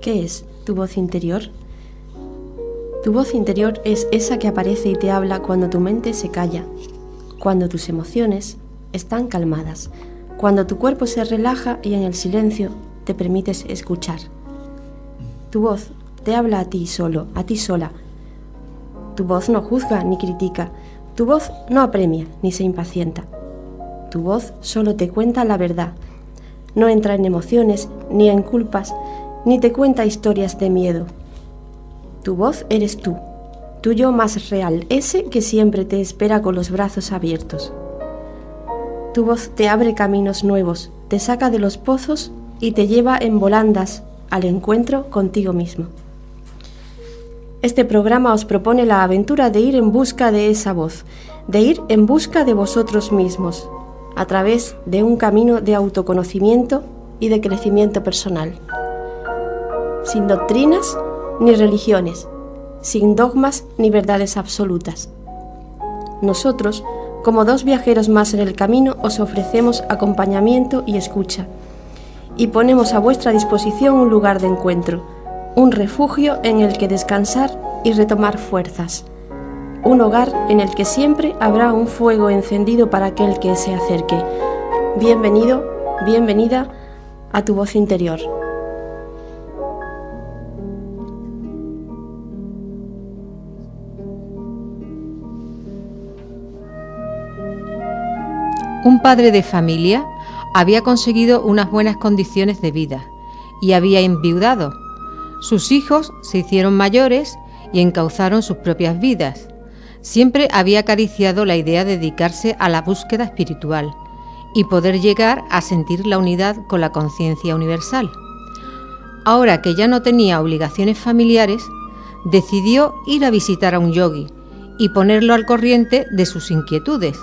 ¿Qué es tu voz interior? Tu voz interior es esa que aparece y te habla cuando tu mente se calla, cuando tus emociones están calmadas, cuando tu cuerpo se relaja y en el silencio te permites escuchar. Tu voz te habla a ti solo, a ti sola. Tu voz no juzga ni critica, tu voz no apremia ni se impacienta. Tu voz solo te cuenta la verdad, no entra en emociones ni en culpas, ni te cuenta historias de miedo. Tu voz eres tú, tu yo más real, ese que siempre te espera con los brazos abiertos. Tu voz te abre caminos nuevos, te saca de los pozos y te lleva en volandas al encuentro contigo mismo. Este programa os propone la aventura de ir en busca de esa voz, de ir en busca de vosotros mismos, a través de un camino de autoconocimiento y de crecimiento personal. Sin doctrinas ni religiones, sin dogmas ni verdades absolutas. Nosotros, como dos viajeros más en el camino, os ofrecemos acompañamiento y escucha, y ponemos a vuestra disposición un lugar de encuentro, un refugio en el que descansar y retomar fuerzas, un hogar en el que siempre habrá un fuego encendido para aquel que se acerque. Bienvenido, bienvenida a tu voz interior. Un padre de familia había conseguido unas buenas condiciones de vida y había enviudado. Sus hijos se hicieron mayores y encauzaron sus propias vidas. Siempre había acariciado la idea de dedicarse a la búsqueda espiritual y poder llegar a sentir la unidad con la conciencia universal. Ahora que ya no tenía obligaciones familiares, decidió ir a visitar a un yogi y ponerlo al corriente de sus inquietudes,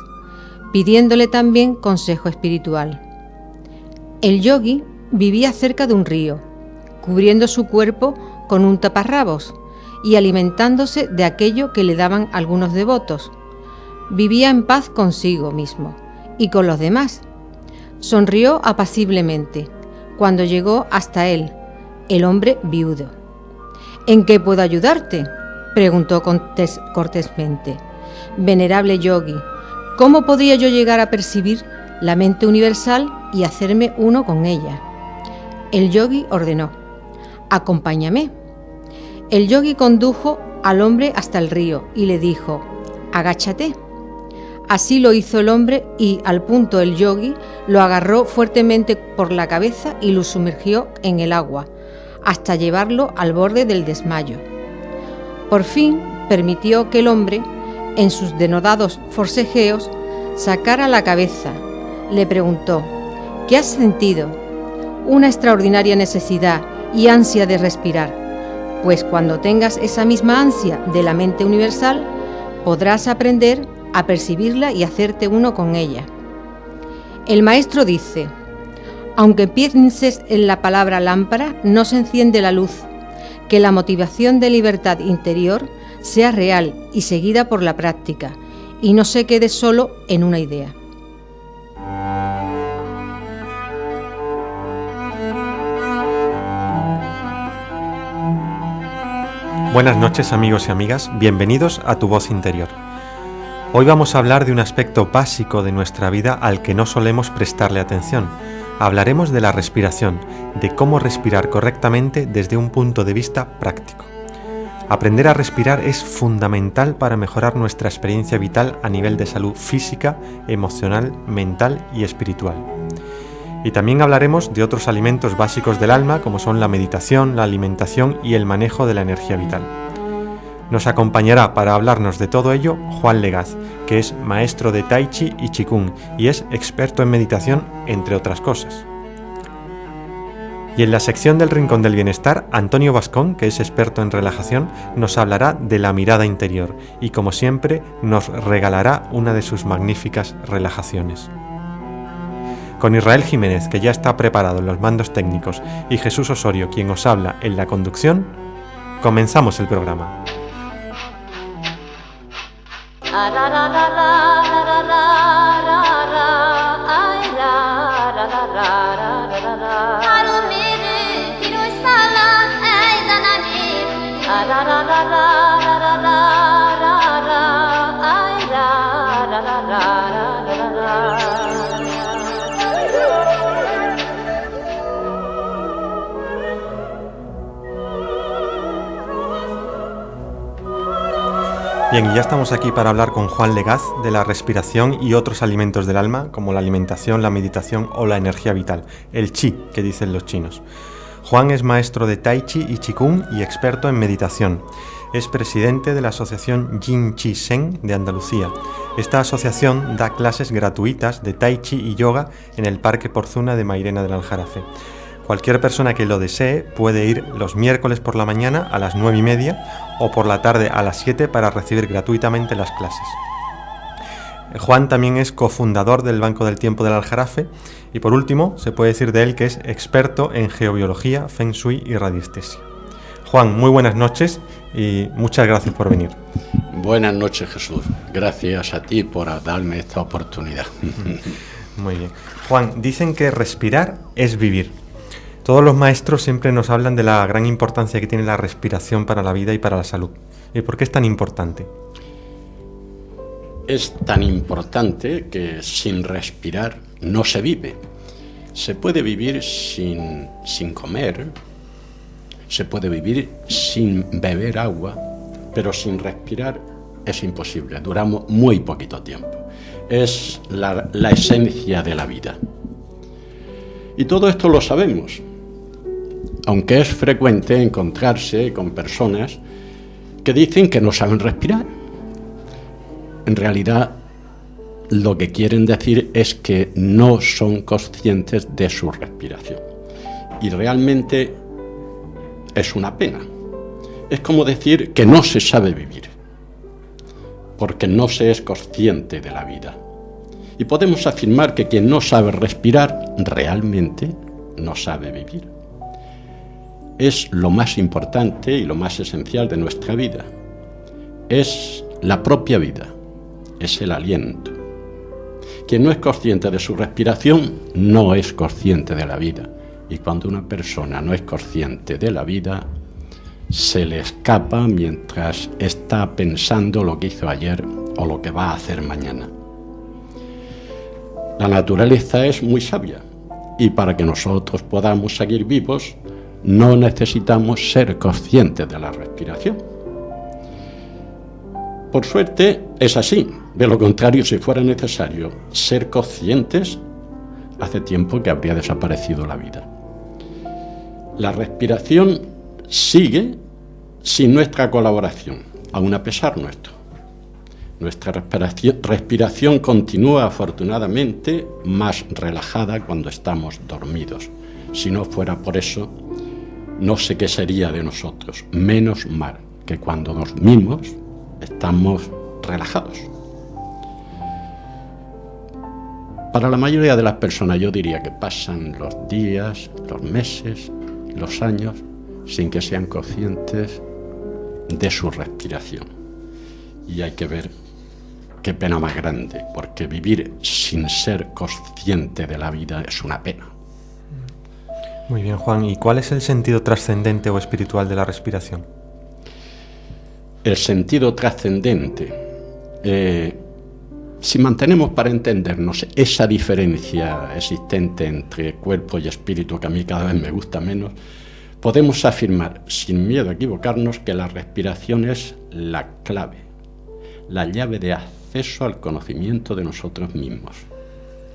pidiéndole también consejo espiritual. El yogi vivía cerca de un río, cubriendo su cuerpo con un taparrabos y alimentándose de aquello que le daban algunos devotos. Vivía en paz consigo mismo y con los demás. Sonrió apaciblemente cuando llegó hasta él, el hombre viudo. ¿En qué puedo ayudarte?, preguntó cortésmente. Venerable yogi, ¿cómo podría yo llegar a percibir la mente universal y hacerme uno con ella? El yogi ordenó: acompáñame. El yogi condujo al hombre hasta el río y le dijo: agáchate. Así lo hizo el hombre y al punto el yogi lo agarró fuertemente por la cabeza y lo sumergió en el agua hasta llevarlo al borde del desmayo. Por fin permitió que el hombre, en sus denodados forcejeos, sacara la cabeza. Le preguntó: ¿qué has sentido? Una extraordinaria necesidad y ansia de respirar, pues cuando tengas esa misma ansia de la mente universal, podrás aprender a percibirla y hacerte uno con ella. El maestro dice: aunque pienses en la palabra lámpara, no se enciende la luz. Que la motivación de libertad interior sea real y seguida por la práctica, y no se quede solo en una idea. Buenas noches, amigos y amigas, bienvenidos a Tu Voz Interior. Hoy vamos a hablar de un aspecto básico de nuestra vida al que no solemos prestarle atención. Hablaremos de la respiración, de cómo respirar correctamente desde un punto de vista práctico. Aprender a respirar es fundamental para mejorar nuestra experiencia vital a nivel de salud física, emocional, mental y espiritual. Y también hablaremos de otros alimentos básicos del alma, como son la meditación, la alimentación y el manejo de la energía vital. Nos acompañará para hablarnos de todo ello Juan Legaz, que es maestro de Tai Chi y Qigong y es experto en meditación, entre otras cosas. Y en la sección del Rincón del Bienestar, Antonio Vascón, que es experto en relajación, nos hablará de la mirada interior y, como siempre, nos regalará una de sus magníficas relajaciones. Con Israel Jiménez, que ya está preparado en los mandos técnicos, y Jesús Osorio, quien os habla en la conducción, comenzamos el programa. Bien, y ya estamos aquí para hablar con Juan Legaz de la respiración y otros alimentos del alma, como la alimentación, la meditación o la energía vital, el chi, que dicen los chinos. Juan es maestro de Tai Chi y Qigong y experto en meditación. Es presidente de la asociación Yin Chi Shen de Andalucía. Esta asociación da clases gratuitas de Tai Chi y Yoga en el Parque Porzuna de Mairena del Aljarafe. Cualquier persona que lo desee puede ir los miércoles por la mañana a las 9:30 o por la tarde a las 7 para recibir gratuitamente las clases. Juan también es cofundador del Banco del Tiempo del Aljarafe y por último se puede decir de él que es experto en geobiología, feng shui y radiestesia. Juan, muy buenas noches y muchas gracias por venir. Buenas noches, Jesús. Gracias a ti por darme esta oportunidad. Muy bien. Juan, dicen que respirar es vivir. Todos los maestros siempre nos hablan de la gran importancia que tiene la respiración para la vida y para la salud. ¿Y por qué es tan importante? Es tan importante que sin respirar no se vive. Se puede vivir sin comer, se puede vivir sin beber agua, pero sin respirar es imposible. Duramos muy poquito tiempo. Es la esencia de la vida. Y todo esto lo sabemos. Aunque es frecuente encontrarse con personas que dicen que no saben respirar. En realidad, lo que quieren decir es que no son conscientes de su respiración. Y realmente es una pena. Es como decir que no se sabe vivir, porque no se es consciente de la vida. Y podemos afirmar que quien no sabe respirar realmente no sabe vivir. Es lo más importante y lo más esencial de nuestra vida. Es la propia vida, es el aliento. Quien no es consciente de su respiración no es consciente de la vida. Y cuando una persona no es consciente de la vida, se le escapa mientras está pensando lo que hizo ayer o lo que va a hacer mañana. La naturaleza es muy sabia y para que nosotros podamos seguir vivos, no necesitamos ser conscientes de la respiración. Por suerte es así. De lo contrario, si fuera necesario ser conscientes, hace tiempo que habría desaparecido la vida. La respiración sigue sin nuestra colaboración, aun a pesar nuestro. Nuestra respiración continúa afortunadamente más relajada cuando estamos dormidos. Si no fuera por eso, no sé qué sería de nosotros. Menos mal que cuando dormimos estamos relajados. Para la mayoría de las personas yo diría que pasan los días, los meses, los años sin que sean conscientes de su respiración. Y hay que ver qué pena más grande, porque vivir sin ser consciente de la vida es una pena. Muy bien, Juan. ¿Y cuál es el sentido trascendente o espiritual de la respiración? El sentido trascendente. Si mantenemos para entendernos esa diferencia existente entre cuerpo y espíritu, que a mí cada vez me gusta menos, podemos afirmar, sin miedo a equivocarnos, que la respiración es la clave, la llave de acceso al conocimiento de nosotros mismos,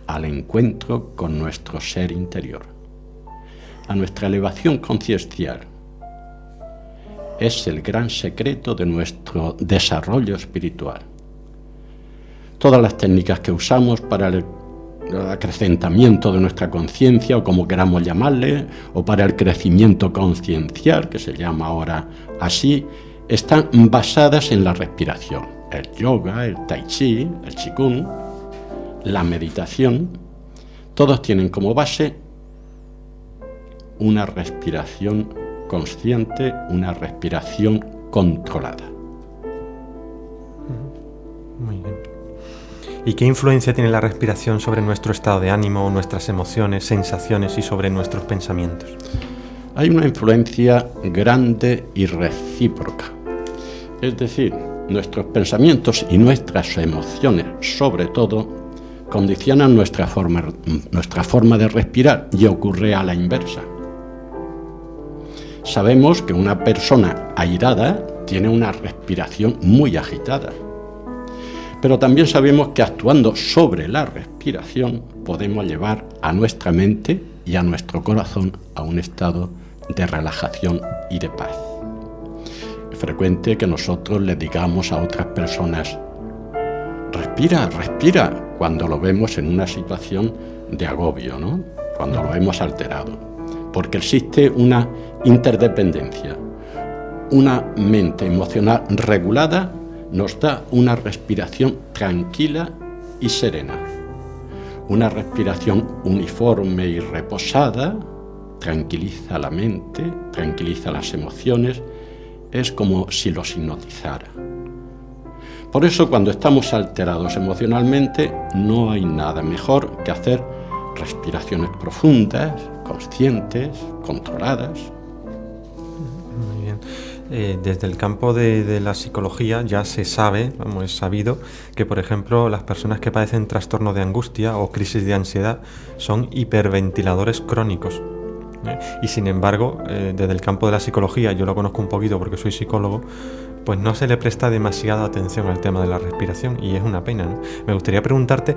al encuentro con nuestro ser interior, a nuestra elevación conciencial. Es el gran secreto de nuestro desarrollo espiritual. Todas las técnicas que usamos para el acrecentamiento de nuestra conciencia, o como queramos llamarle, o para el crecimiento conciencial, que se llama ahora así, están basadas en la respiración. El yoga, el tai chi, el qigong, la meditación, todos tienen como base una respiración consciente, una respiración controlada. Muy bien. ¿Y qué influencia tiene la respiración sobre nuestro estado de ánimo, nuestras emociones, sensaciones y sobre nuestros pensamientos? Hay una influencia grande y recíproca. Es decir, nuestros pensamientos y nuestras emociones, sobre todo, condicionan nuestra forma de respirar, y ocurre a la inversa. Sabemos que una persona airada tiene una respiración muy agitada. Pero también sabemos que actuando sobre la respiración podemos llevar a nuestra mente y a nuestro corazón a un estado de relajación y de paz. Es frecuente que nosotros le digamos a otras personas: respira, respira, cuando lo vemos en una situación de agobio, ¿no? Cuando lo vemos alterado. Porque existe una interdependencia. Una mente emocional regulada nos da una respiración tranquila y serena. Una respiración uniforme y reposada tranquiliza la mente, tranquiliza las emociones, es como si los hipnotizara. Por eso, cuando estamos alterados emocionalmente, no hay nada mejor que hacer respiraciones profundas, conscientes, controladas. Muy bien. Desde el campo de la psicología ya se sabe, es sabido, que por ejemplo las personas que padecen trastorno de angustia o crisis de ansiedad son hiperventiladores crónicos. Y sin embargo, desde el campo de la psicología, yo lo conozco un poquito porque soy psicólogo, pues no se le presta demasiada atención al tema de la respiración y es una pena, ¿no? Me gustaría preguntarte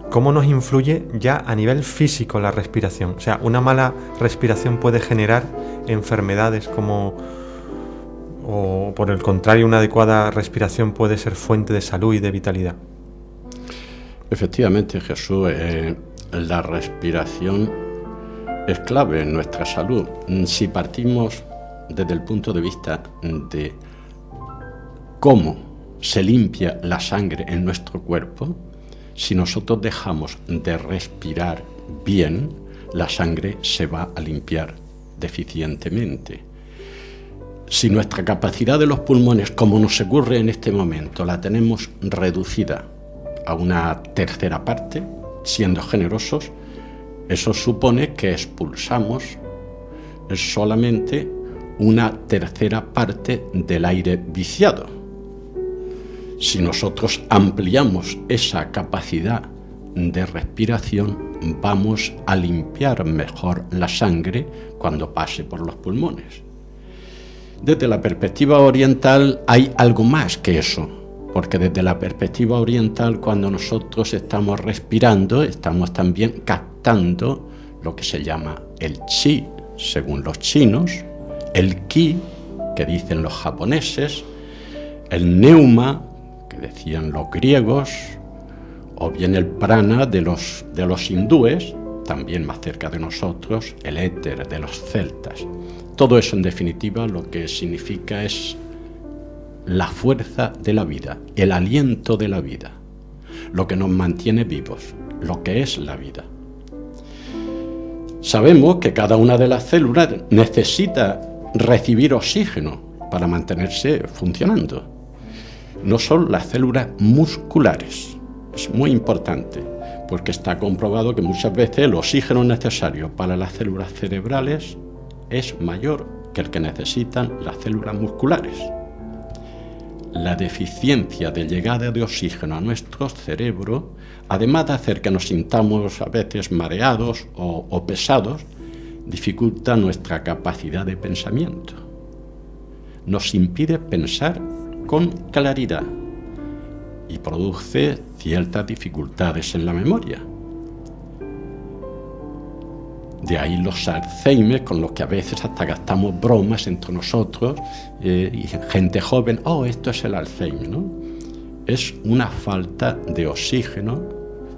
cómo nos influye ya a nivel físico la respiración. O sea, una mala respiración puede generar enfermedades o por el contrario, una adecuada respiración puede ser fuente de salud y de vitalidad. Efectivamente, Jesús, la respiración es clave en nuestra salud. Si partimos desde el punto de vista de cómo se limpia la sangre en nuestro cuerpo, si nosotros dejamos de respirar bien, la sangre se va a limpiar deficientemente. Si nuestra capacidad de los pulmones, como nos ocurre en este momento, la tenemos reducida a una tercera parte, siendo generosos, eso supone que expulsamos solamente una tercera parte del aire viciado. Si nosotros ampliamos esa capacidad de respiración, vamos a limpiar mejor la sangre cuando pase por los pulmones. Desde la perspectiva oriental hay algo más que eso, porque desde la perspectiva oriental, cuando nosotros estamos respirando, estamos también captando lo que se llama el chi, según los chinos, el ki, que dicen los japoneses, el neuma, que decían los griegos, o bien el prana de los hindúes, también más cerca de nosotros, el éter de los celtas. Todo eso, en definitiva, lo que significa es la fuerza de la vida, el aliento de la vida, lo que nos mantiene vivos, lo que es la vida. Sabemos que cada una de las células necesita recibir oxígeno para mantenerse funcionando. No son las células musculares. Es muy importante, porque está comprobado que muchas veces el oxígeno necesario para las células cerebrales es mayor que el que necesitan las células musculares. La deficiencia de llegada de oxígeno a nuestro cerebro, además de hacer que nos sintamos a veces mareados o pesados, dificulta nuestra capacidad de pensamiento. Nos impide pensar con claridad y produce ciertas dificultades en la memoria. De ahí los Alzheimer, con los que a veces hasta gastamos bromas entre nosotros y gente joven. Esto es el Alzheimer, ¿no? Es una falta de oxígeno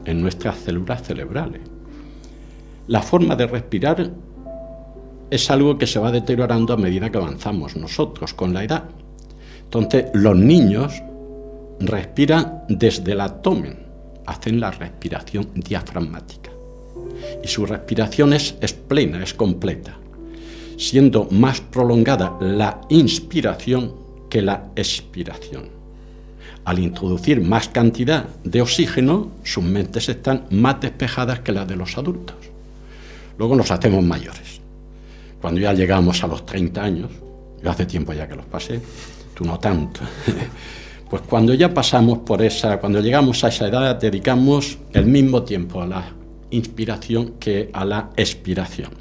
en nuestras células cerebrales. La forma de respirar es algo que se va deteriorando a medida que avanzamos nosotros con la edad. Entonces, los niños respiran desde el abdomen, hacen la respiración diafragmática. Y su respiración es plena, es completa, siendo más prolongada la inspiración que la expiración. Al introducir más cantidad de oxígeno, sus mentes están más despejadas que las de los adultos. Luego nos hacemos mayores. Cuando ya llegamos a los 30 años, yo hace tiempo ya que los pasé, tú no tanto, pues cuando ya pasamos por cuando llegamos a esa edad, dedicamos el mismo tiempo a la inspiración que a la expiración.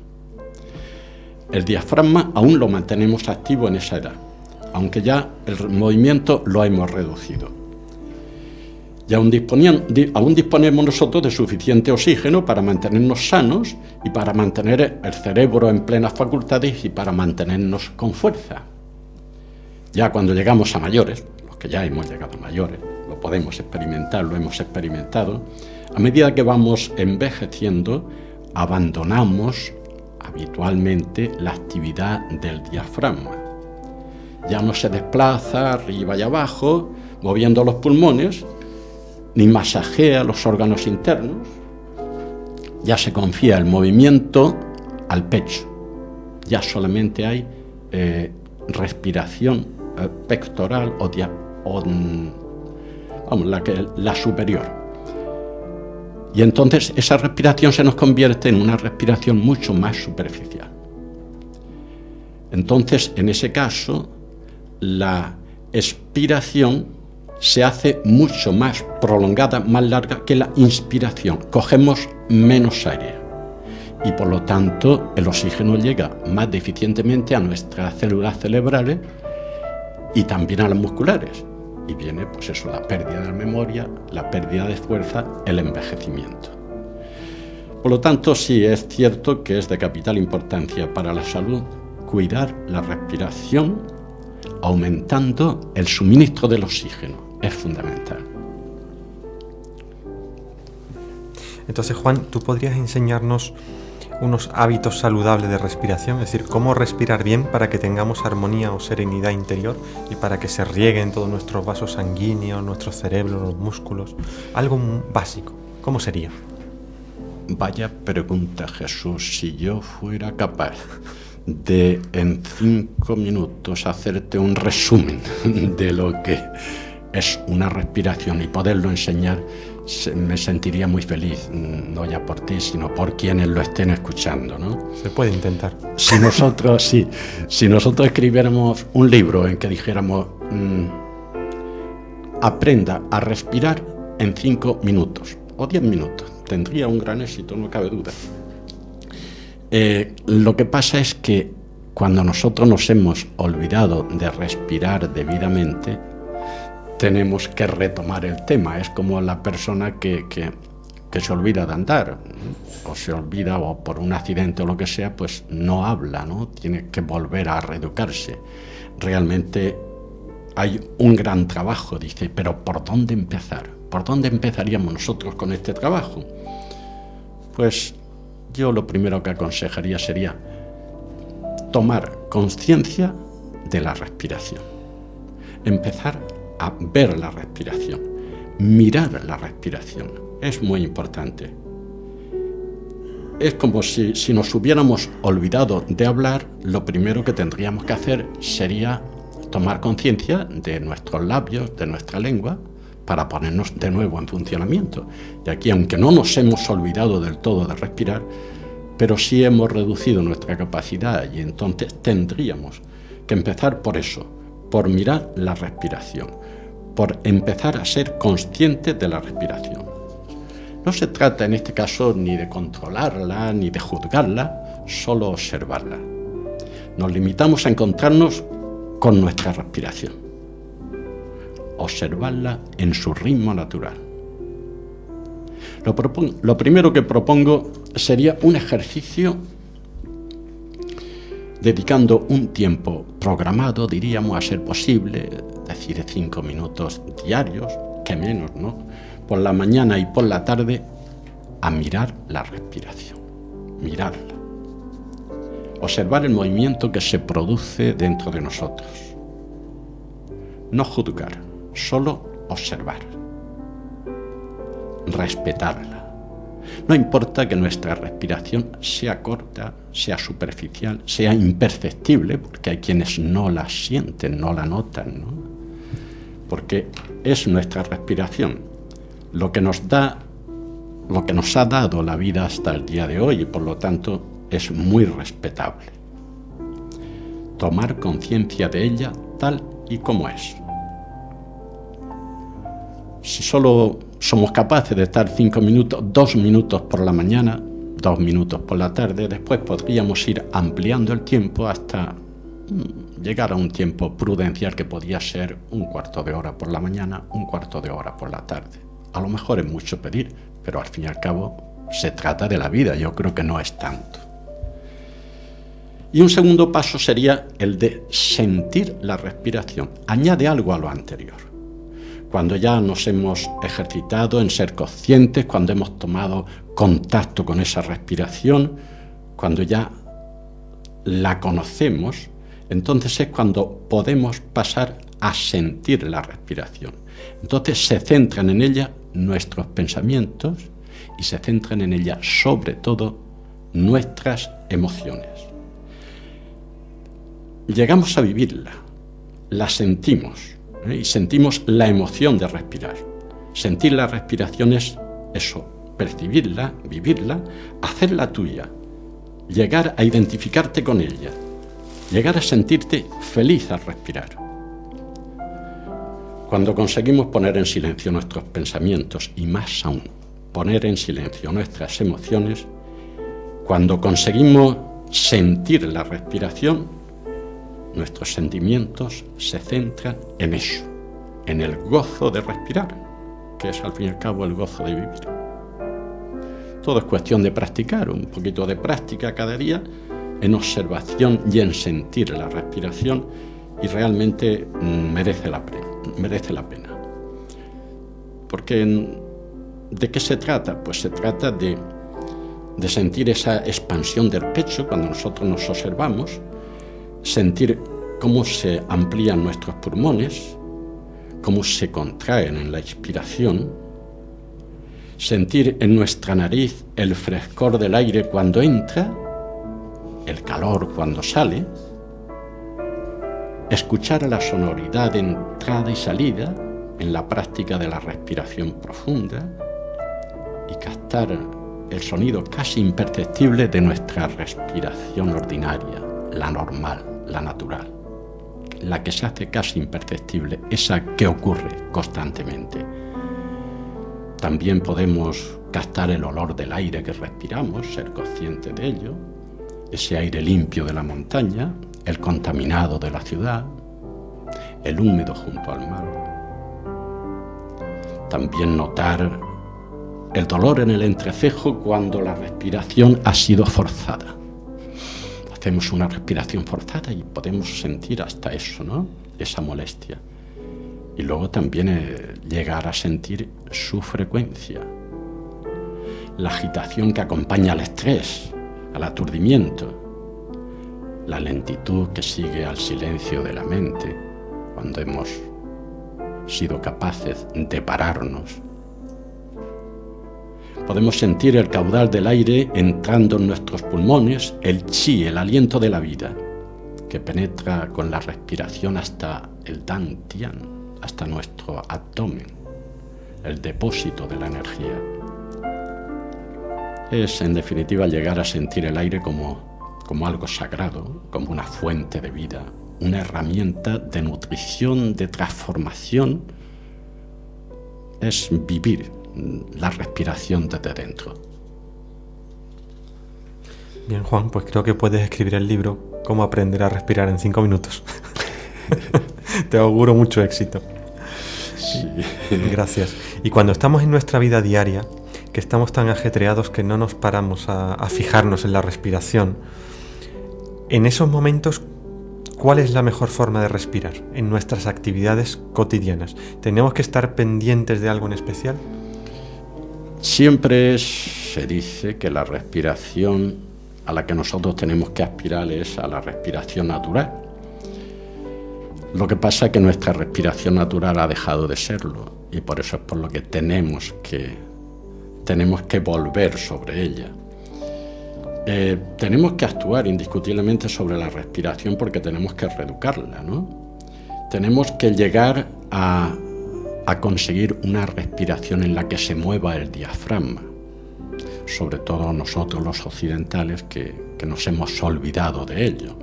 El diafragma aún lo mantenemos activo en esa edad, aunque ya el movimiento lo hemos reducido. Y aún disponemos nosotros de suficiente oxígeno para mantenernos sanos y para mantener el cerebro en plenas facultades y para mantenernos con fuerza. Ya cuando llegamos a mayores, los que ya hemos llegado a mayores, lo podemos experimentar, lo hemos experimentado, a medida que vamos envejeciendo, abandonamos habitualmente la actividad del diafragma. Ya no se desplaza arriba y abajo, moviendo los pulmones, ni masajea los órganos internos, ya se confía el movimiento al pecho, ya solamente hay respiración pectoral la superior. Y entonces esa respiración se nos convierte en una respiración mucho más superficial. Entonces, en ese caso, la expiración se hace mucho más prolongada, más larga que la inspiración. Cogemos menos aire y por lo tanto el oxígeno llega más deficientemente a nuestras células cerebrales y también a las musculares. Y viene pues eso, la pérdida de memoria, la pérdida de fuerza, el envejecimiento. Por lo tanto, sí es cierto que es de capital importancia para la salud cuidar la respiración aumentando el suministro del oxígeno. Es fundamental. Entonces, Juan, ¿tú podrías enseñarnos unos hábitos saludables de respiración? Es decir, cómo respirar bien para que tengamos armonía o serenidad interior y para que se rieguen todos nuestros vasos sanguíneos, nuestro cerebro, los músculos. Algo básico. ¿Cómo sería? Vaya pregunta, Jesús. Si yo fuera capaz de en 5 minutos hacerte un resumen de lo que es una respiración y poderlo enseñar, me sentiría muy feliz, no ya por ti, sino por quienes lo estén escuchando, ¿no? Se puede intentar. Si nosotros escribiéramos un libro en que dijéramos aprenda a respirar en 5 minutos o 10 minutos, tendría un gran éxito, no cabe duda. Lo que pasa es que cuando nosotros nos hemos olvidado de respirar debidamente, tenemos que retomar el tema. Es como la persona que se olvida de andar, o se olvida, o por un accidente o lo que sea, pues no habla, ¿no? Tiene que volver a reeducarse. Realmente hay un gran trabajo, dice, pero ¿por dónde empezar? ¿Por dónde empezaríamos nosotros con este trabajo? Pues yo lo primero que aconsejaría sería tomar conciencia de la respiración. Empezar a ver la respiración, mirar la respiración. Es muy importante. Es como si nos hubiéramos olvidado de hablar, lo primero que tendríamos que hacer sería tomar conciencia de nuestros labios, de nuestra lengua, para ponernos de nuevo en funcionamiento. Y aquí, aunque no nos hemos olvidado del todo de respirar, pero sí hemos reducido nuestra capacidad y entonces tendríamos que empezar por eso, por mirar la respiración, por empezar a ser conscientes de la respiración. No se trata en este caso ni de controlarla ni de juzgarla, solo observarla. Nos limitamos a encontrarnos con nuestra respiración, observarla en su ritmo natural. Lo primero que propongo sería un ejercicio dedicando un tiempo programado, diríamos, a ser posible, es decir, 5 minutos diarios, que menos, ¿no? Por la mañana y por la tarde, a mirar la respiración, mirarla. Observar el movimiento que se produce dentro de nosotros. No juzgar, solo observar. Respetarla. No importa que nuestra respiración sea corta, sea superficial, sea imperceptible, porque hay quienes no la sienten, no la notan, ¿no? Porque es nuestra respiración lo que nos ha dado la vida hasta el día de hoy y por lo tanto es muy respetable. Tomar conciencia de ella tal y como es. Si solo somos capaces de estar 5 minutos, 2 minutos por la mañana, 2 minutos por la tarde. Después podríamos ir ampliando el tiempo hasta llegar a un tiempo prudencial que podía ser un cuarto de hora por la mañana, un cuarto de hora por la tarde. A lo mejor es mucho pedir, pero al fin y al cabo se trata de la vida, yo creo que no es tanto. Y un segundo paso sería el de sentir la respiración. Añade algo a lo anterior. Cuando ya nos hemos ejercitado en ser conscientes, cuando hemos tomado contacto con esa respiración, cuando ya la conocemos, entonces es cuando podemos pasar a sentir la respiración. Entonces se centran en ella nuestros pensamientos y se centran en ella sobre todo nuestras emociones. Llegamos a vivirla, la sentimos, y sentimos la emoción de respirar. Sentir la respiración es eso, percibirla, vivirla, hacerla tuya, llegar a identificarte con ella, llegar a sentirte feliz al respirar. Cuando conseguimos poner en silencio nuestros pensamientos y más aún poner en silencio nuestras emociones, cuando conseguimos sentir la respiración, nuestros sentimientos se centran en eso, en el gozo de respirar, que es al fin y al cabo el gozo de vivir. Todo es cuestión de practicar, un poquito de práctica cada día, en observación y en sentir la respiración, y realmente merece la pena. Porque ¿de qué se trata? Pues se trata de sentir esa expansión del pecho cuando nosotros nos observamos, sentir cómo se amplían nuestros pulmones, cómo se contraen en la expiración, sentir en nuestra nariz el frescor del aire cuando entra, el calor cuando sale, escuchar la sonoridad de entrada y salida en la práctica de la respiración profunda y captar el sonido casi imperceptible de nuestra respiración ordinaria, la normal, la natural, la que se hace casi imperceptible, esa que ocurre constantemente. También podemos captar el olor del aire que respiramos, ser consciente de ello, ese aire limpio de la montaña, el contaminado de la ciudad, el húmedo junto al mar. También notar el dolor en el entrecejo cuando la respiración ha sido forzada. Hacemos una respiración forzada y podemos sentir hasta eso, ¿no? Esa molestia. Y luego también llegar a sentir su frecuencia. La agitación que acompaña al estrés, al aturdimiento. La lentitud que sigue al silencio de la mente cuando hemos sido capaces de pararnos. Podemos sentir el caudal del aire entrando en nuestros pulmones, el chi, el aliento de la vida, que penetra con la respiración hasta el dantian, hasta nuestro abdomen, el depósito de la energía. Es, en definitiva, llegar a sentir el aire como algo sagrado, como una fuente de vida, una herramienta de nutrición, de transformación. Es vivir la respiración desde dentro. Bien, Juan, pues creo que puedes escribir el libro Cómo aprender a respirar en 5 minutos. Te auguro mucho éxito. Sí. Gracias. Y cuando estamos en nuestra vida diaria, que estamos tan ajetreados que no nos paramos a fijarnos en la respiración, en esos momentos, ¿cuál es la mejor forma de respirar en nuestras actividades cotidianas? ¿Tenemos que estar pendientes de algo en especial? Siempre se dice que la respiración a la que nosotros tenemos que aspirar es a la respiración natural. Lo que pasa es que nuestra respiración natural ha dejado de serlo y por eso es por lo que tenemos que volver sobre ella. Tenemos que actuar indiscutiblemente sobre la respiración porque tenemos que reeducarla, ¿no? Tenemos que llegar a conseguir una respiración en la que se mueva el diafragma, sobre todo nosotros los occidentales que nos hemos olvidado de ello.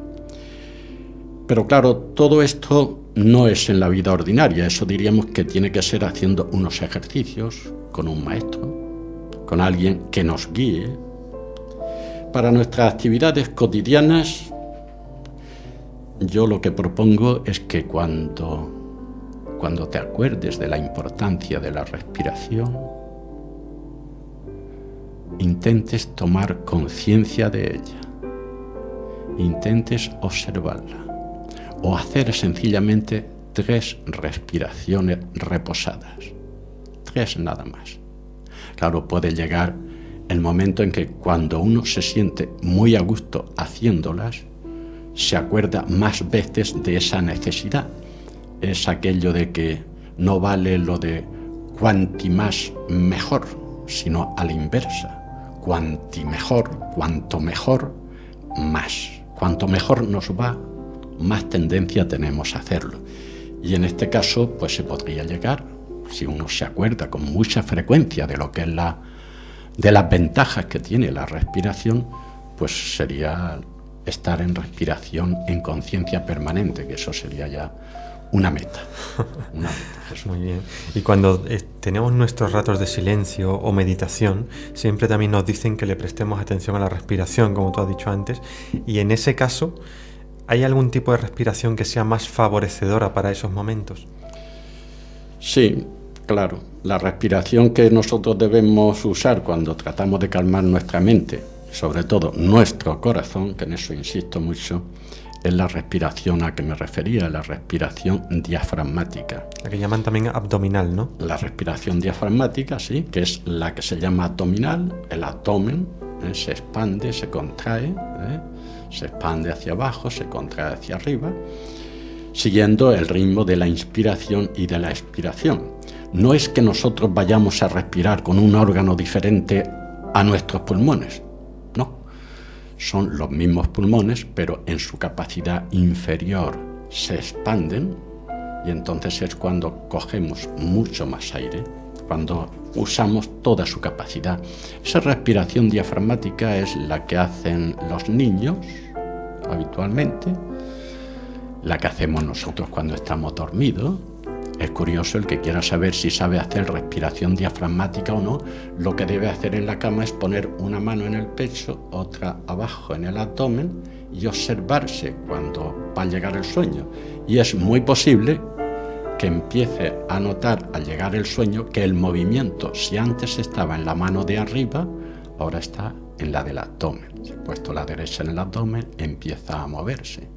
Pero claro, todo esto no es en la vida ordinaria, eso diríamos que tiene que ser haciendo unos ejercicios con un maestro, con alguien que nos guíe, para nuestras actividades cotidianas, yo lo que propongo es que cuando te acuerdes de la importancia de la respiración, intentes tomar conciencia de ella, intentes observarla o hacer sencillamente 3 respiraciones reposadas, 3 nada más. Claro, puede llegar el momento en que cuando uno se siente muy a gusto haciéndolas, se acuerda más veces de esa necesidad. Es aquello de que no vale lo de cuanti más mejor, sino a la inversa. Cuanto mejor, más. Cuanto mejor nos va, más tendencia tenemos a hacerlo. Y en este caso, pues se podría llegar, si uno se acuerda con mucha frecuencia de lo que es de las ventajas que tiene la respiración, pues sería estar en respiración en conciencia permanente, que eso sería ya una meta. Una meta, Jesús. Muy bien. Y cuando tenemos nuestros ratos de silencio o meditación, siempre también nos dicen que le prestemos atención a la respiración, como tú has dicho antes, y en ese caso, ¿hay algún tipo de respiración que sea más favorecedora para esos momentos? Sí, claro. La respiración que nosotros debemos usar cuando tratamos de calmar nuestra mente, sobre todo nuestro corazón, que en eso insisto mucho, es la respiración a que me refería, la respiración diafragmática. La que llaman también abdominal, ¿no? La respiración diafragmática, sí, que es la que se llama abdominal, el abdomen se expande, se contrae, se expande hacia abajo, se contrae hacia arriba, siguiendo el ritmo de la inspiración y de la expiración. No es que nosotros vayamos a respirar con un órgano diferente a nuestros pulmones, no. Son los mismos pulmones, pero en su capacidad inferior se expanden y entonces es cuando cogemos mucho más aire, cuando usamos toda su capacidad. Esa respiración diafragmática es la que hacen los niños habitualmente, la que hacemos nosotros cuando estamos dormidos. Es curioso, el que quiera saber si sabe hacer respiración diafragmática o no, lo que debe hacer en la cama es poner una mano en el pecho, otra abajo en el abdomen y observarse cuando va a llegar el sueño. Y es muy posible que empiece a notar al llegar el sueño que el movimiento, si antes estaba en la mano de arriba, ahora está en la del abdomen. Si he puesto la derecha en el abdomen, empieza a moverse.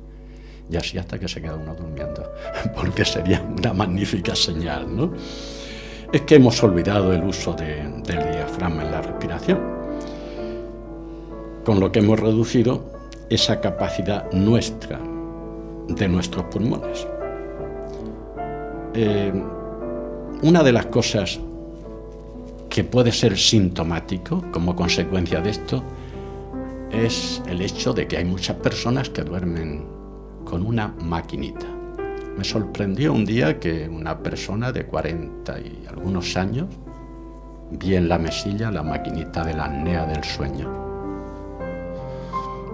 Y así hasta que se queda uno durmiendo, porque sería una magnífica señal, ¿no? Es que hemos olvidado el uso del diafragma en la respiración, con lo que hemos reducido esa capacidad nuestra, de nuestros pulmones. Una de las cosas que puede ser sintomático como consecuencia de esto es el hecho de que hay muchas personas que duermen con una maquinita. Me sorprendió un día que una persona de 40 y algunos años vi en la mesilla la maquinita de la apnea del sueño.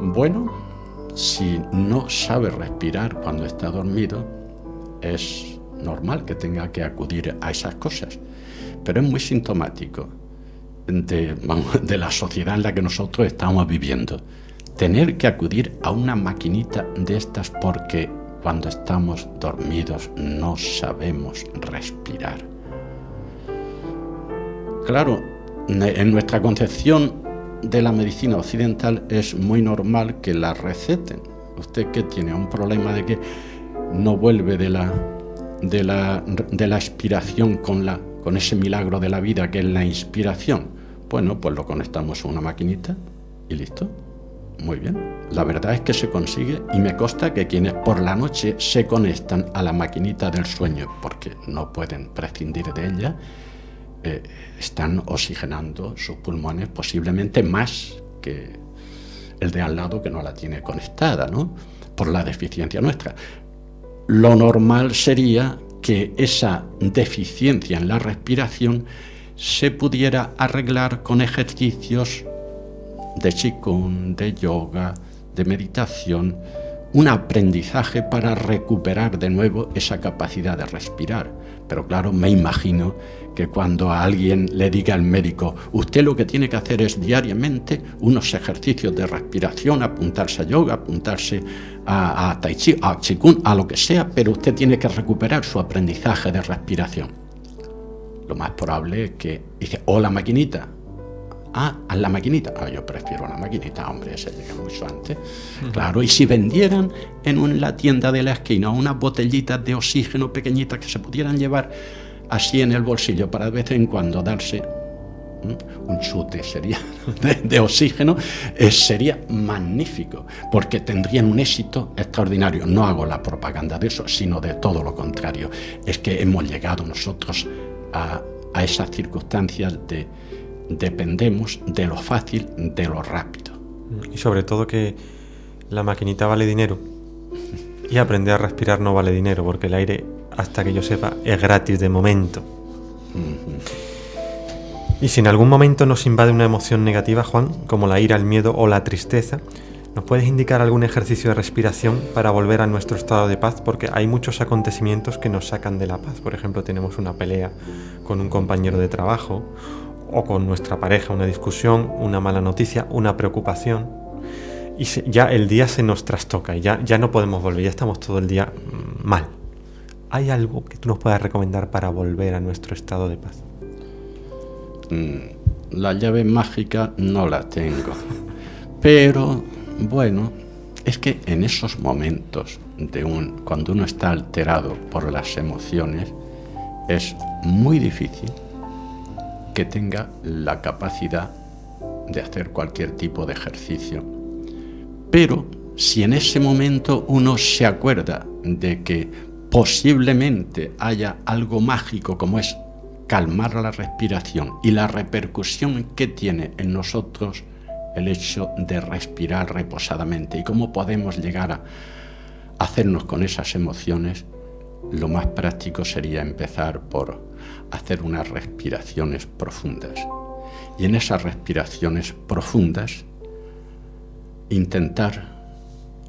Bueno, si no sabe respirar cuando está dormido, es normal que tenga que acudir a esas cosas, pero es muy sintomático de la sociedad en la que nosotros estamos viviendo. Tener que acudir a una maquinita de estas porque cuando estamos dormidos no sabemos respirar. Claro, en nuestra concepción de la medicina occidental es muy normal que la receten. Usted que tiene un problema de que no vuelve de la expiración con ese milagro de la vida que es la inspiración. Bueno, pues lo conectamos a una maquinita y listo. Muy bien, la verdad es que se consigue y me consta que quienes por la noche se conectan a la maquinita del sueño porque no pueden prescindir de ella, están oxigenando sus pulmones posiblemente más que el de al lado que no la tiene conectada, ¿no? Por la deficiencia nuestra. Lo normal sería que esa deficiencia en la respiración se pudiera arreglar con ejercicios de qigong, de yoga, de meditación, un aprendizaje para recuperar de nuevo esa capacidad de respirar. Pero claro, me imagino que cuando a alguien le diga el médico, usted lo que tiene que hacer es diariamente unos ejercicios de respiración, apuntarse a yoga, apuntarse a tai chi, a qigong, a lo que sea, pero usted tiene que recuperar su aprendizaje de respiración. Lo más probable es que dice, la maquinita. A la maquinita. Yo prefiero la maquinita, hombre, se llega mucho antes. Claro, y si vendieran en la tienda de la esquina unas botellitas de oxígeno pequeñitas que se pudieran llevar así en el bolsillo para de vez en cuando darse un chute sería de oxígeno, sería magnífico, porque tendrían un éxito extraordinario. No hago la propaganda de eso, sino de todo lo contrario. Es que hemos llegado nosotros a esas circunstancias de dependemos de lo fácil, de lo rápido. Y sobre todo que la maquinita vale dinero y aprender a respirar no vale dinero, porque el aire, hasta que yo sepa, es gratis de momento. Y si en algún momento nos invade una emoción negativa, Juan, como la ira, el miedo o la tristeza, ¿nos puedes indicar algún ejercicio de respiración para volver a nuestro estado de paz? Porque hay muchos acontecimientos que nos sacan de la paz. Por ejemplo, tenemos una pelea con un compañero de trabajo, o con nuestra pareja, una discusión, una mala noticia, una preocupación, y ya el día se nos trastoca y ya no podemos volver, ya estamos todo el día mal. ¿Hay algo que tú nos puedas recomendar para volver a nuestro estado de paz? La llave mágica no la tengo, pero bueno, es que en esos momentos cuando uno está alterado por las emociones, es muy difícil que tenga la capacidad de hacer cualquier tipo de ejercicio. Pero si en ese momento uno se acuerda de que posiblemente haya algo mágico como es calmar la respiración y la repercusión que tiene en nosotros el hecho de respirar reposadamente y cómo podemos llegar a hacernos con esas emociones, lo más práctico sería empezar por hacer unas respiraciones profundas. Y en esas respiraciones profundas, intentar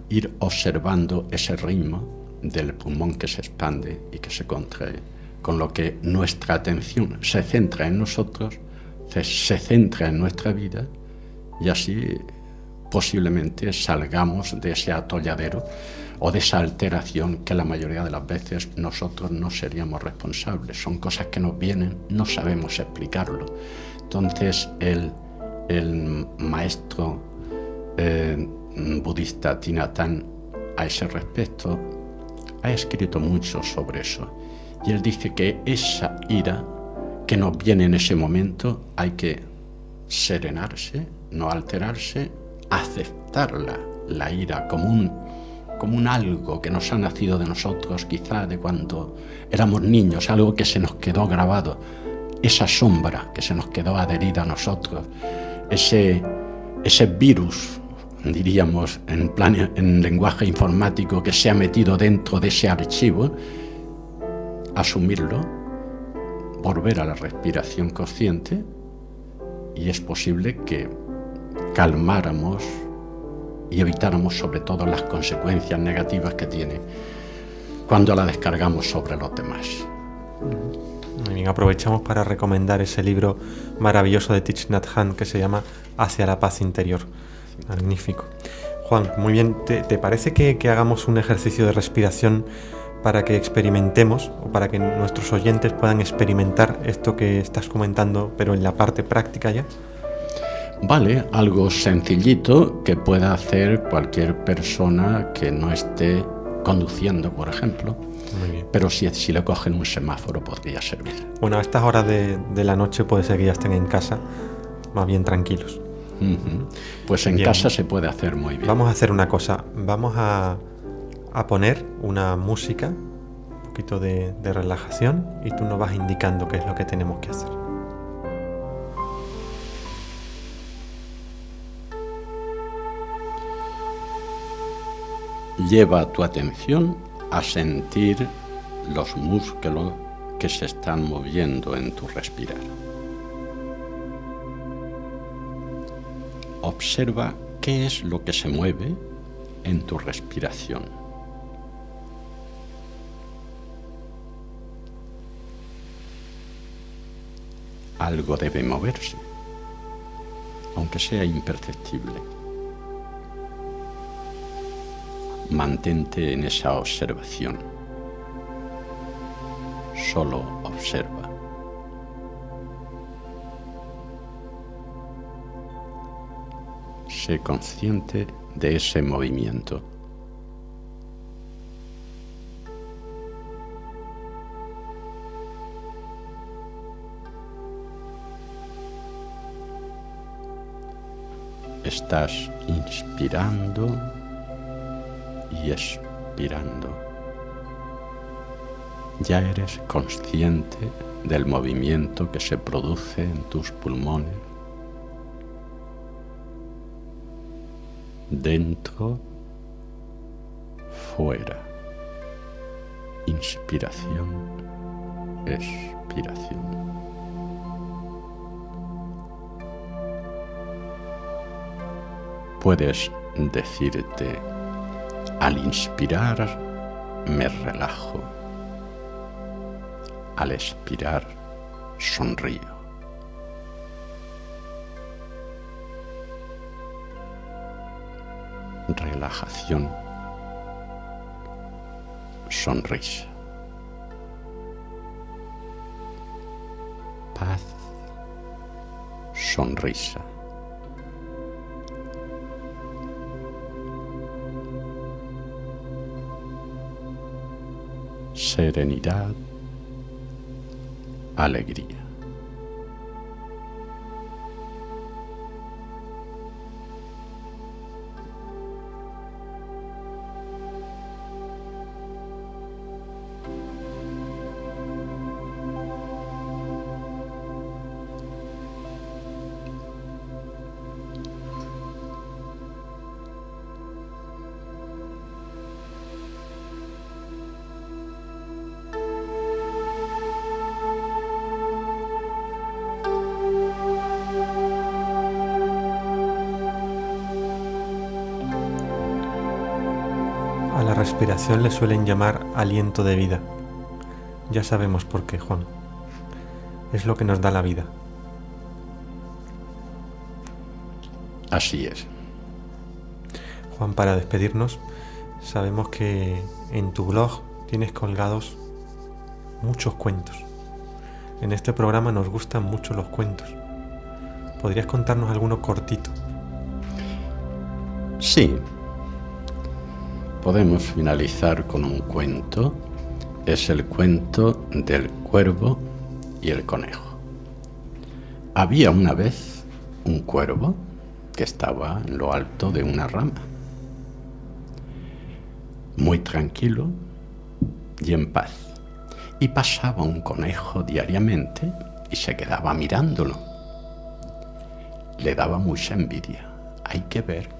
ir observando ese ritmo del pulmón que se expande y que se contrae, con lo que nuestra atención se centra en nosotros, se centra en nuestra vida, y así posiblemente salgamos de ese atolladero o de esa alteración que la mayoría de las veces nosotros no seríamos responsables. Son cosas que nos vienen, no sabemos explicarlo. Entonces el maestro budista Thich Nhat Hanh a ese respecto ha escrito mucho sobre eso, y él dice que esa ira que nos viene en ese momento hay que serenarse, no alterarse, aceptarla, la ira, como un algo que nos ha nacido de nosotros, quizá de cuando éramos niños, algo que se nos quedó grabado, esa sombra que se nos quedó adherida a nosotros, ese virus, diríamos en lenguaje informático, que se ha metido dentro de ese archivo. Asumirlo, volver a la respiración consciente, y es posible que calmáramos y evitáramos sobre todo las consecuencias negativas que tiene cuando la descargamos sobre los demás. Muy bien, aprovechamos para recomendar ese libro maravilloso de Thich Nhat Hanh que se llama Hacia la paz interior. Magnífico. Juan, muy bien, ¿te parece que hagamos un ejercicio de respiración para que experimentemos, o para que nuestros oyentes puedan experimentar esto que estás comentando, pero en la parte práctica ya? Vale, algo sencillito que pueda hacer cualquier persona que no esté conduciendo, por ejemplo. Muy bien. Pero si le cogen un semáforo podría servir. Bueno, a estas horas de la noche puede ser que ya estén en casa, más bien tranquilos. Pues en bien. Casa se puede hacer muy bien. Vamos a hacer una cosa, vamos a poner una música, un poquito de relajación, y tú nos vas indicando qué es lo que tenemos que hacer. Lleva tu atención a sentir los músculos que se están moviendo en tu respirar. Observa qué es lo que se mueve en tu respiración. Algo debe moverse, aunque sea imperceptible. Mantente en esa observación. Solo observa. Sé consciente de ese movimiento. Estás inspirando y expirando. Ya eres consciente del movimiento que se produce en tus pulmones, dentro, fuera. Inspiración, expiración. Puedes decirte: al inspirar me relajo, al expirar sonrío. Relajación, sonrisa. Paz, sonrisa. Serenidad, alegría. A la respiración le suelen llamar aliento de vida. Ya sabemos por qué, Juan. Es lo que nos da la vida. Así es. Juan, para despedirnos, sabemos que en tu blog tienes colgados muchos cuentos. En este programa nos gustan mucho los cuentos. ¿Podrías contarnos alguno cortito? Sí. Podemos finalizar con un cuento. Es el cuento del cuervo y el conejo. Había una vez un cuervo que estaba en lo alto de una rama, muy tranquilo y en paz. Y pasaba un conejo diariamente y se quedaba mirándolo. Le daba mucha envidia. Hay que ver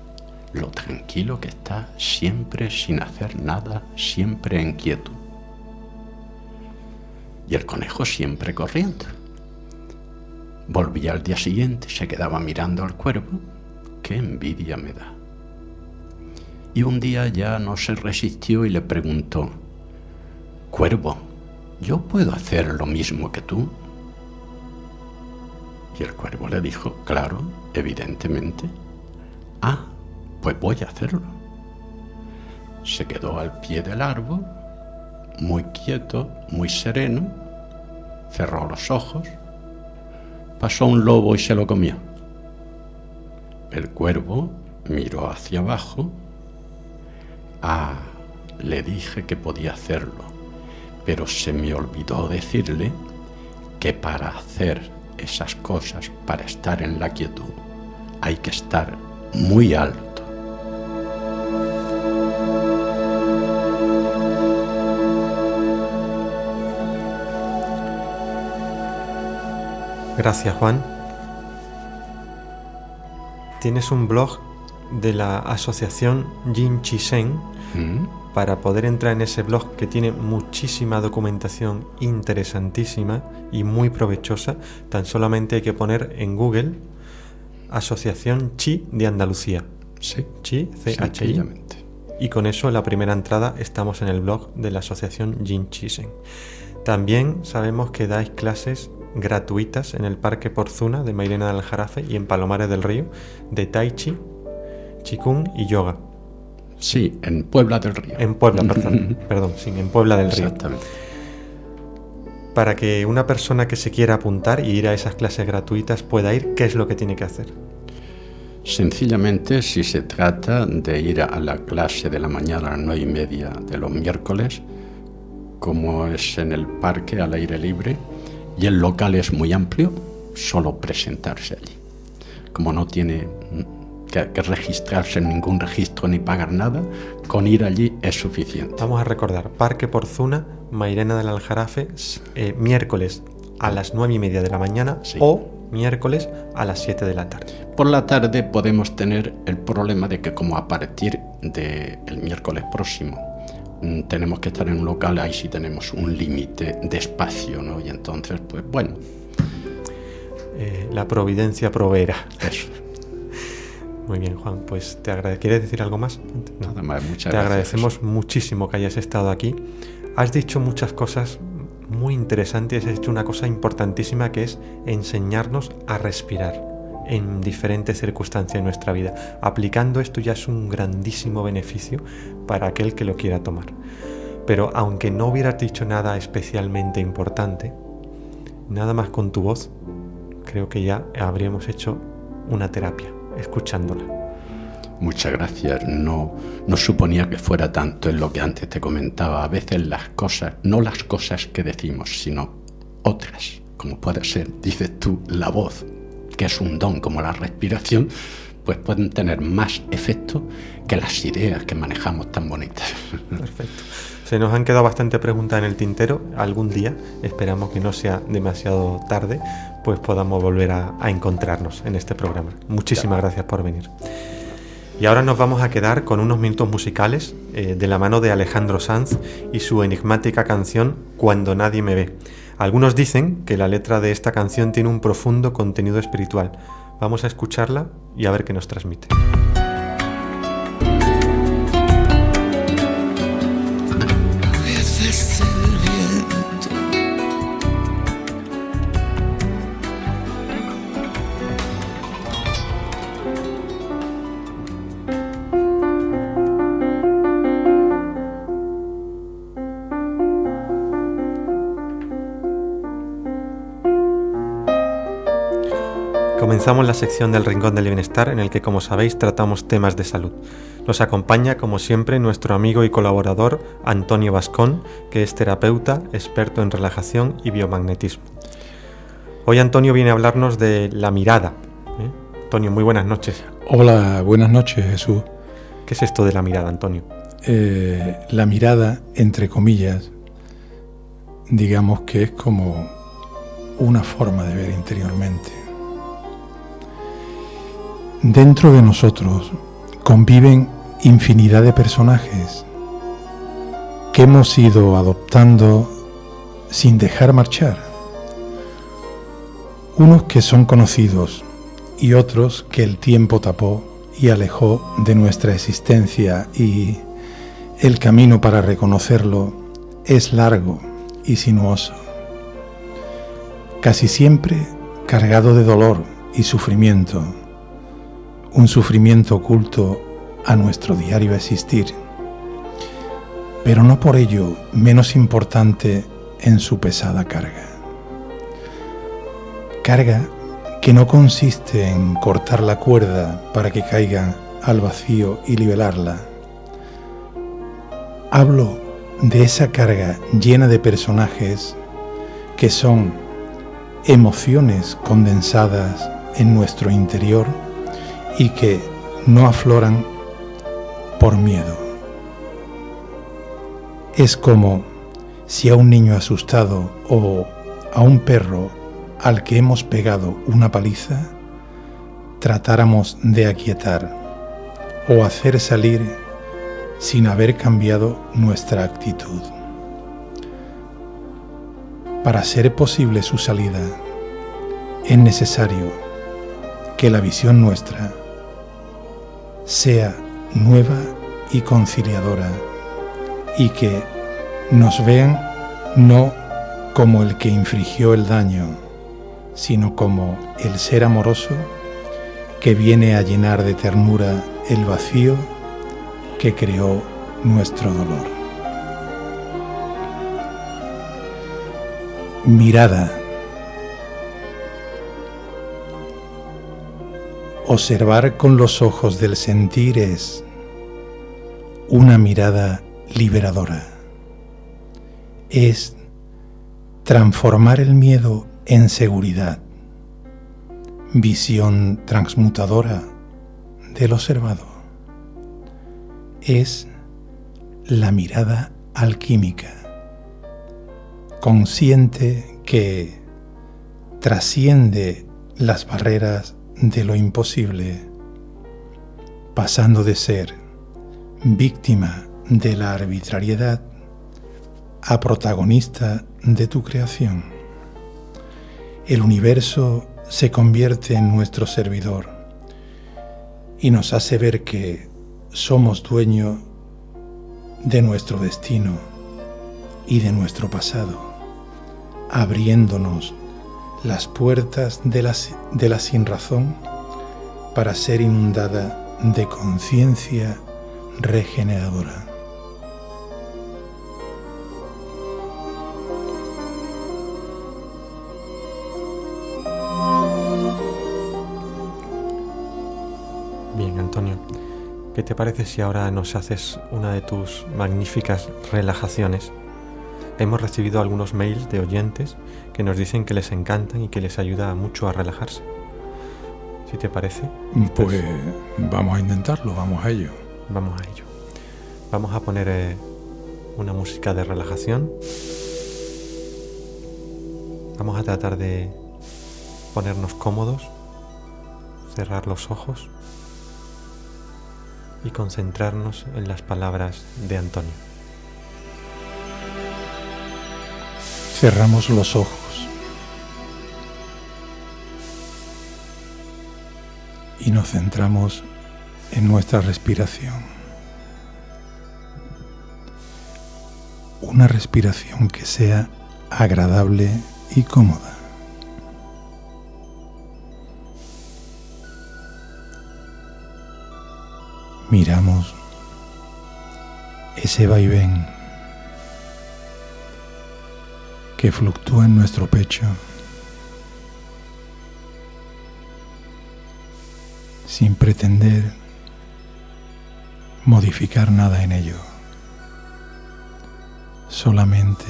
lo tranquilo que está, siempre sin hacer nada, siempre en quietud. Y el conejo siempre corriendo. Volvía al día siguiente, se quedaba mirando al cuervo. ¡Qué envidia me da! Y un día ya no se resistió y le preguntó: Cuervo, ¿yo puedo hacer lo mismo que tú? Y el cuervo le dijo: claro, evidentemente. Ah, pues voy a hacerlo. Se quedó al pie del árbol, muy quieto, muy sereno, cerró los ojos, pasó un lobo y se lo comió. El cuervo miró hacia abajo. Ah, le dije que podía hacerlo, pero se me olvidó decirle que para hacer esas cosas, para estar en la quietud, hay que estar muy alto. Gracias, Juan. Tienes un blog de la asociación Jin Chi Shen. Para poder entrar en ese blog, que tiene muchísima documentación interesantísima y muy provechosa, tan solamente hay que poner en Google Asociación Chi de Andalucía. Sí, Chi, C-H-I. y con eso en la primera entrada estamos en el blog de la asociación Jin Chisen. También sabemos que dais clases gratuitas en el Parque Porzuna de Mairena del Aljarafe y en Palomares del Río de Tai Chi, Qigong y Yoga. Sí, en Puebla del Río. En Puebla, perdón, sí, en Puebla del Río. Exactamente. Para que una persona que se quiera apuntar y ir a esas clases gratuitas pueda ir, ¿qué es lo que tiene que hacer? Sencillamente, si se trata de ir a la clase de la mañana a las 9:30 de los miércoles, como es en el parque al aire libre y el local es muy amplio, solo presentarse allí. Como no tiene que registrarse en ningún registro ni pagar nada, con ir allí es suficiente. Vamos a recordar, Parque Porzuna, Mairena del Aljarafe, miércoles a las 9:30 de la mañana, sí, o miércoles a las 7 de la tarde. Por la tarde podemos tener el problema de que como a partir del miércoles próximo tenemos que estar en un local, ahí sí tenemos un límite de espacio, ¿no? Y entonces, pues bueno. La providencia proveerá. Eso. Muy bien, Juan, pues ¿quieres decir algo más? No. Nada más, muchas gracias. Te agradecemos muchísimo que hayas estado aquí. Has dicho muchas cosas muy interesantes, has hecho una cosa importantísima que es enseñarnos a respirar en diferentes circunstancias de nuestra vida. Aplicando esto ya es un grandísimo beneficio para aquel que lo quiera tomar. Pero aunque no hubieras dicho nada especialmente importante, nada más con tu voz, creo que ya habríamos hecho una terapia, escuchándola. Muchas gracias. No suponía que fuera tanto en lo que antes te comentaba. A veces las cosas, no las cosas que decimos, sino otras, como puede ser, dices tú, la voz, que es un don como la respiración, pues pueden tener más efecto que las ideas que manejamos tan bonitas. Perfecto. Se nos han quedado bastantes preguntas en el tintero. Algún día, esperamos que no sea demasiado tarde, pues podamos volver a encontrarnos en este programa. Muchísimas gracias por venir. Y ahora nos vamos a quedar con unos minutos musicales de la mano de Alejandro Sanz y su enigmática canción Cuando nadie me ve. Algunos dicen que la letra de esta canción tiene un profundo contenido espiritual. Vamos a escucharla y a ver qué nos transmite. Comenzamos la sección del Rincón del Bienestar, en el que, como sabéis, tratamos temas de salud. Nos acompaña, como siempre, nuestro amigo y colaborador Antonio Bascón, que es terapeuta, experto en relajación y biomagnetismo. Hoy Antonio viene a hablarnos de la mirada. Antonio, muy buenas noches. Hola, buenas noches, Jesús. ¿Qué es esto de la mirada, Antonio? La mirada, entre comillas, digamos que es como una forma de ver interiormente. Dentro de nosotros conviven infinidad de personajes que hemos ido adoptando sin dejar marchar. Unos que son conocidos y otros que el tiempo tapó y alejó de nuestra existencia, y el camino para reconocerlo es largo y sinuoso, casi siempre cargado de dolor y sufrimiento. Un sufrimiento oculto a nuestro diario existir, pero no por ello menos importante en su pesada carga. Carga que no consiste en cortar la cuerda para que caiga al vacío y nivelarla. Hablo de esa carga llena de personajes que son emociones condensadas en nuestro interior y que no afloran por miedo. Es como si a un niño asustado o a un perro al que hemos pegado una paliza tratáramos de aquietar o hacer salir sin haber cambiado nuestra actitud. Para ser posible su salida, es necesario que la visión nuestra sea nueva y conciliadora, y que nos vean no como el que infligió el daño, sino como el ser amoroso que viene a llenar de ternura el vacío que creó nuestro dolor. Mirada. Observar con los ojos del sentir es una mirada liberadora. Es transformar el miedo en seguridad, visión transmutadora del observado. Es la mirada alquímica, consciente que trasciende las barreras de lo imposible, pasando de ser víctima de la arbitrariedad a protagonista de tu creación. El universo se convierte en nuestro servidor y nos hace ver que somos dueños de nuestro destino y de nuestro pasado, abriéndonos las puertas de la sinrazón para ser inundada de conciencia regeneradora. Bien, Antonio, ¿qué te parece si ahora nos haces una de tus magníficas relajaciones? Hemos recibido algunos mails de oyentes que nos dicen que les encantan y que les ayuda mucho a relajarse. ¿Sí te parece? Pues vamos a intentarlo, vamos a ello. Vamos a ello. Vamos a poner una música de relajación. Vamos a tratar de ponernos cómodos, cerrar los ojos y concentrarnos en las palabras de Antonio. Cerramos los ojos y nos centramos en nuestra respiración. Una respiración que sea agradable y cómoda. Miramos ese vaivén que fluctúa en nuestro pecho, sin pretender modificar nada en ello, solamente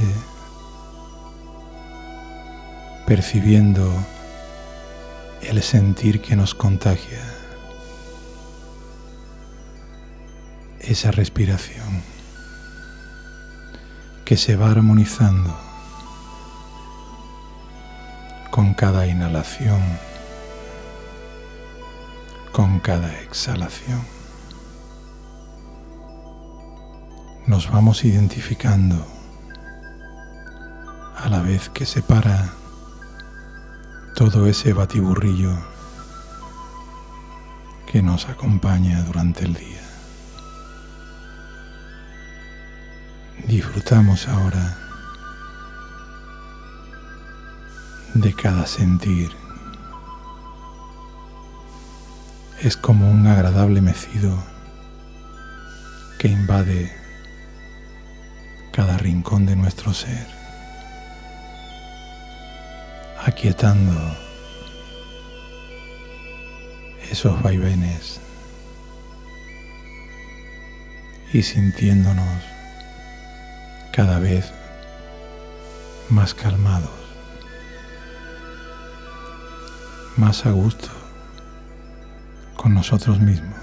percibiendo el sentir que nos contagia, esa respiración que se va armonizando con cada inhalación, con cada exhalación. Nos vamos identificando a la vez que se para todo ese batiburrillo que nos acompaña durante el día. Disfrutamos ahora de cada sentir. Es como un agradable mecido que invade cada rincón de nuestro ser, aquietando esos vaivenes y sintiéndonos cada vez más calmados, más a gusto con nosotros mismos,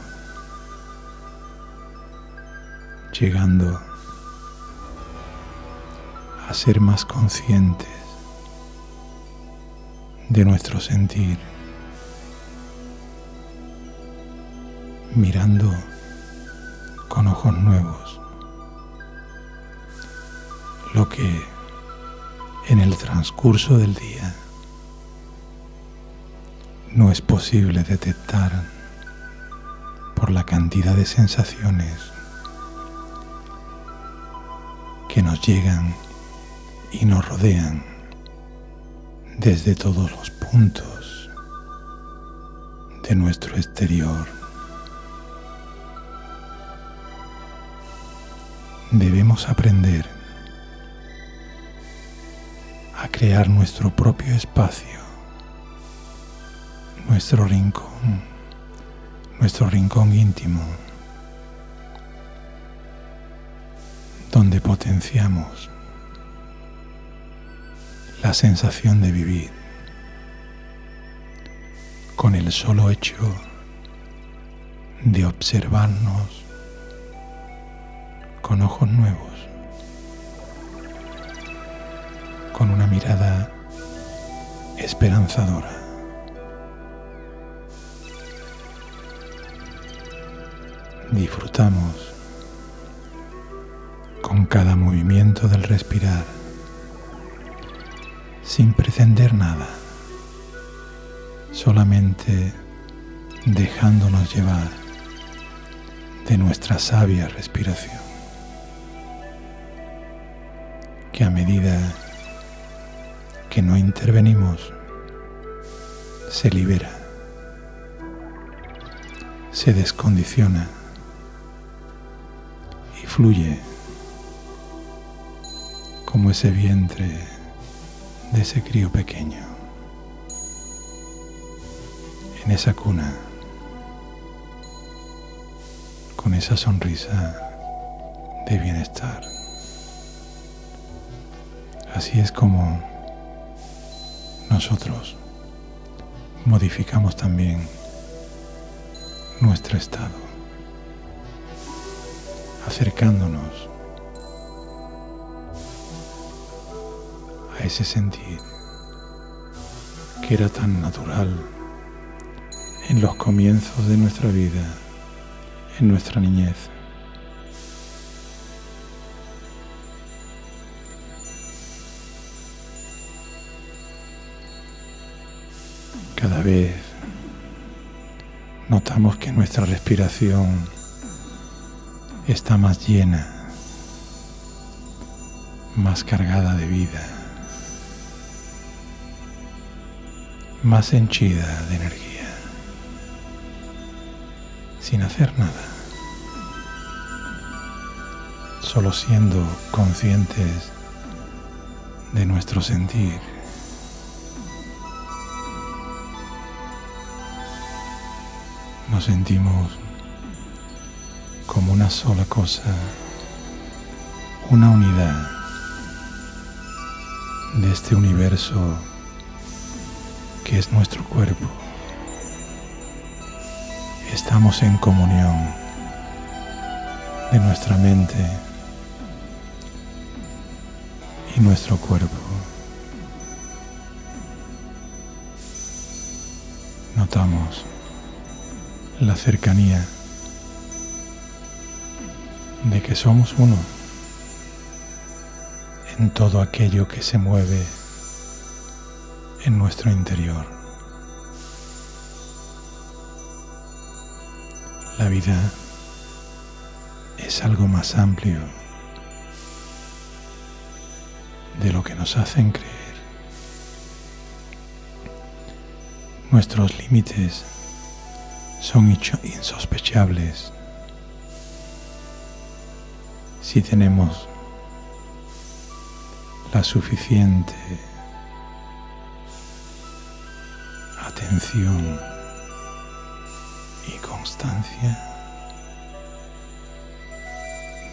llegando a ser más conscientes de nuestro sentir, mirando con ojos nuevos lo que en el transcurso del día no es posible detectar por la cantidad de sensaciones que nos llegan y nos rodean desde todos los puntos de nuestro exterior. Debemos aprender a crear nuestro propio espacio, nuestro rincón íntimo, donde potenciamos la sensación de vivir con el solo hecho de observarnos con ojos nuevos, con una mirada esperanzadora. Disfrutamos con cada movimiento del respirar, sin pretender nada, solamente dejándonos llevar de nuestra sabia respiración, que a medida que no intervenimos, se libera, se descondiciona y fluye como ese vientre de ese crío pequeño en esa cuna, con esa sonrisa de bienestar. Así es como nosotros modificamos también nuestro estado, acercándonos a ese sentir que era tan natural en los comienzos de nuestra vida, en nuestra niñez. Cada vez notamos que nuestra respiración está más llena, más cargada de vida, más henchida de energía, sin hacer nada, solo siendo conscientes de nuestro sentir. Nos sentimos como una sola cosa, una unidad de este universo que es nuestro cuerpo. Estamos en comunión de nuestra mente y nuestro cuerpo. Notamos la cercanía de que somos uno en todo aquello que se mueve en nuestro interior. La vida es algo más amplio de lo que nos hacen creer. Nuestros límites son insospechables si tenemos la suficiente atención y constancia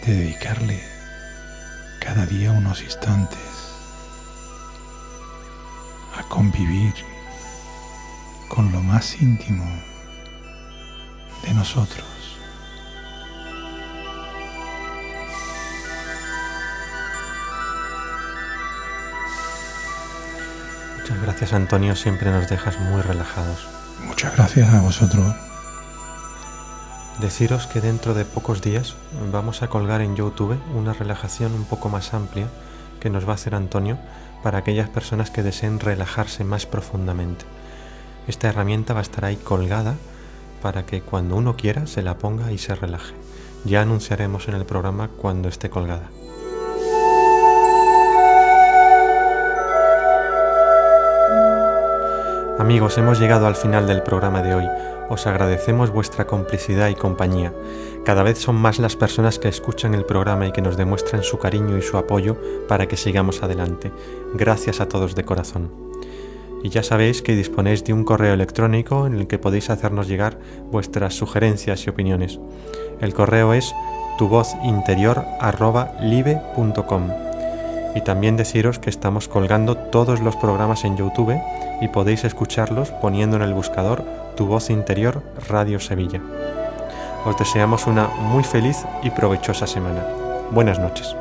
de dedicarle cada día unos instantes a convivir con lo más íntimo de nosotros. Muchas gracias, Antonio, siempre nos dejas muy relajados. Muchas gracias a vosotros. Deciros que dentro de pocos días vamos a colgar en YouTube una relajación un poco más amplia que nos va a hacer Antonio para aquellas personas que deseen relajarse más profundamente. Esta herramienta va a estar ahí colgada para que cuando uno quiera se la ponga y se relaje. Ya anunciaremos en el programa cuando esté colgada. Amigos, hemos llegado al final del programa de hoy. Os agradecemos vuestra complicidad y compañía. Cada vez son más las personas que escuchan el programa y que nos demuestran su cariño y su apoyo para que sigamos adelante. Gracias a todos de corazón. Y ya sabéis que disponéis de un correo electrónico en el que podéis hacernos llegar vuestras sugerencias y opiniones. El correo es tuvozinterior@live.com. Y también deciros que estamos colgando todos los programas en YouTube y podéis escucharlos poniendo en el buscador Tu Voz Interior Radio Sevilla. Os deseamos una muy feliz y provechosa semana. Buenas noches.